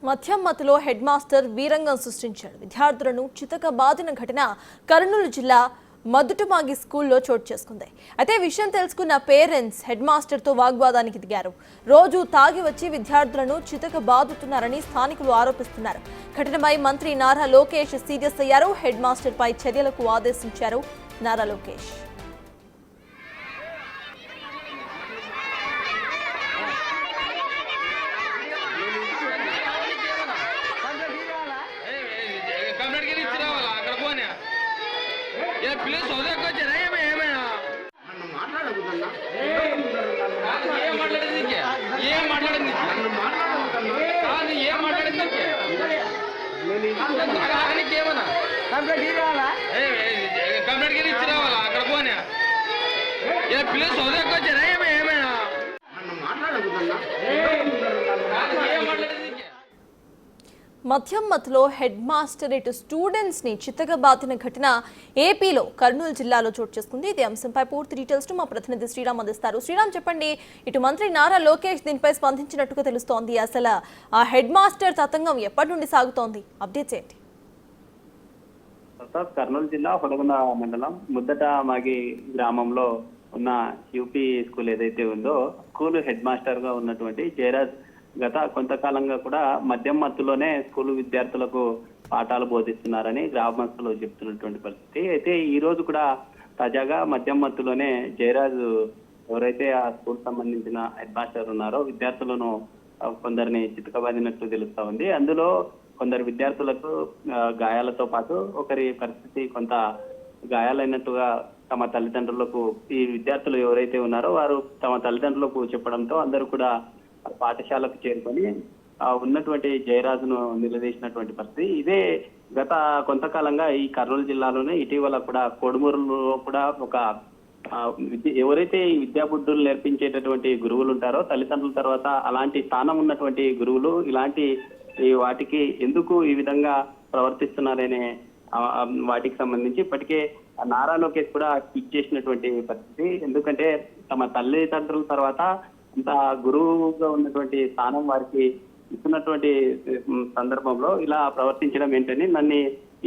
మద్యం మత్తులో head master వీరంగం సృష్టించాడు. విద్యార్థులను చితకబాదిన ఘటన కర్నూలు జిల్లా మద్దుటమాగి స్కూల్లో చోటు చేసుకుంది. అయితే విషయం తెలుసుకున్న పేరెంట్స్ హెడ్ మాస్టర్తో వాగ్వాదానికి దిగారు. రోజు తాగి వచ్చి విద్యార్థులను చితకబాదుతున్నారని స్థానికులు ఆరోపిస్తున్నారు. ఘటనపై మంత్రి నారా లోకేష్ సీరియస్ అయ్యారు. హెడ్ మాస్టర్ పై చర్యలకు ఆదేశించారు నారా లోకేష్. ప్లీజ్ చదువుకు వచ్చారా ఏమైనా ఏం మాట్లాడింది ఏం మాట్లాడింది ఏం మాట్లాడింది ఏమన్నా కంప్లైంట్ ఇచ్చి రావాలా అక్కడ పోనీ ప్లీజ్ చదువుకు వచ్చారా ఏమైనా ఏం మాట్లాడింది. మద్యం మత్తులో హెడ్ మాస్టర్ ఇటు స్టూడెంట్స్ ని చితకబాదిన ఘటన ఏపీలో కర్నూలు జిల్లాలో చోటు చేసుకుంది. ఈ అంశంపై పూర్తి డీటెయిల్స్ మా ప్రతినిధి శ్రీరామ్ అందిస్తారు. శ్రీరామ్, చెప్పండి, ఇటు మంత్రి నారా లోకేష్ దీనిపై స్పందించినట్టుగా తెలుస్తోంది. అసలు ఆ హెడ్ మాస్టర్ తతంగం ఎప్పటి నుండి సాగుతోంది? అప్డేట్స్ ఏంటి? కర్నూలు జిల్లా పొలగొండ మండలం ముద్దటమాగి గ్రామంలో ఉన్న యూపీ స్కూల్ ఏదైతే ఉందో, స్కూల్ హెడ్ మాస్టర్ గా ఉన్నటువంటి జయరాజ్ గత కొంతకాలంగా కూడా మద్యం మత్తులోనే స్కూల్ విద్యార్థులకు పాఠాలు బోధిస్తున్నారని గ్రామస్తులు చెప్తున్నటువంటి పరిస్థితి. అయితే ఈ రోజు కూడా తాజాగా మద్యం మత్తులోనే జయరాజు ఎవరైతే ఆ స్కూల్ సంబంధించిన హెడ్ మాస్టర్ ఉన్నారో విద్యార్థులను కొందరిని చితకబాదినట్లు తెలుస్తా ఉంది. అందులో కొందరు విద్యార్థులకు గాయాలతో పాటు ఒకరి పరిస్థితి కొంత గాయాలైనట్టుగా తమ తల్లిదండ్రులకు ఈ విద్యార్థులు ఎవరైతే ఉన్నారో వారు తమ తల్లిదండ్రులకు చెప్పడంతో అందరూ కూడా పాఠశాలకు చేరుకొని ఉన్నటువంటి జయరాజును నిలదీసినటువంటి పరిస్థితి. ఇదే గత కొంతకాలంగా ఈ కర్నూలు జిల్లాలోనే ఇటీవల కూడా కోడుమూరులో కూడా ఒక ఎవరైతే ఈ విద్యాబుద్ధులు నేర్పించేటటువంటి గురువులు ఉంటారో తల్లిదండ్రుల తర్వాత అలాంటి స్థానం ఉన్నటువంటి గురువులు ఇలాంటి వాటికి ఎందుకు ఈ విధంగా ప్రవర్తిస్తున్నారనే వాటికి సంబంధించి ఇప్పటికే నారా లోకేష్ కూడా ట్వీట్ చేసినటువంటి పరిస్థితి. ఎందుకంటే తమ తల్లిదండ్రుల తర్వాత అంత గురువుగా ఉన్నటువంటి స్థానం వారికి ఇస్తున్నటువంటి సందర్భంలో ఇలా ప్రవర్తించడం ఏంటని నన్ను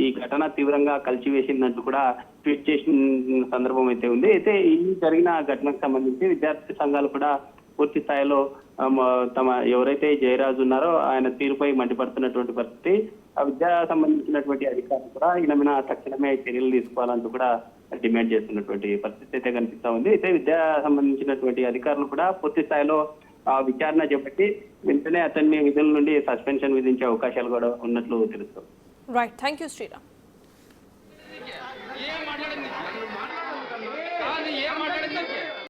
ఈ ఘటన తీవ్రంగా కలిసివేసిందంటూ కూడా ట్వీట్ చేసిన సందర్భం అయితే ఉంది. అయితే ఈ జరిగిన ఘటనకు సంబంధించి విద్యార్థి సంఘాలు కూడా పూర్తి స్థాయిలో తమ ఎవరైతే జయరాజు ఉన్నారో ఆయన తీరుపై మండిపడుతున్నటువంటి పరిస్థితి. ఆ విద్యా సంబంధించినటువంటి అధికారులు కూడా ఈయన మీద తక్షణమే చర్యలు తీసుకోవాలంటూ కూడా డిమాండ్ చేస్తున్నటువంటి పరిస్థితి అయితే కనిపిస్తా ఉంది. అయితే విద్యా సంబంధించినటువంటి అధికారులు కూడా పూర్తి స్థాయిలో విచారణ చేపట్టి వెంటనే అతన్ని విధుల నుండి సస్పెన్షన్ విధించే అవకాశాలు కూడా ఉన్నట్లు తెలుస్తుంది. Right, thank you Sriram.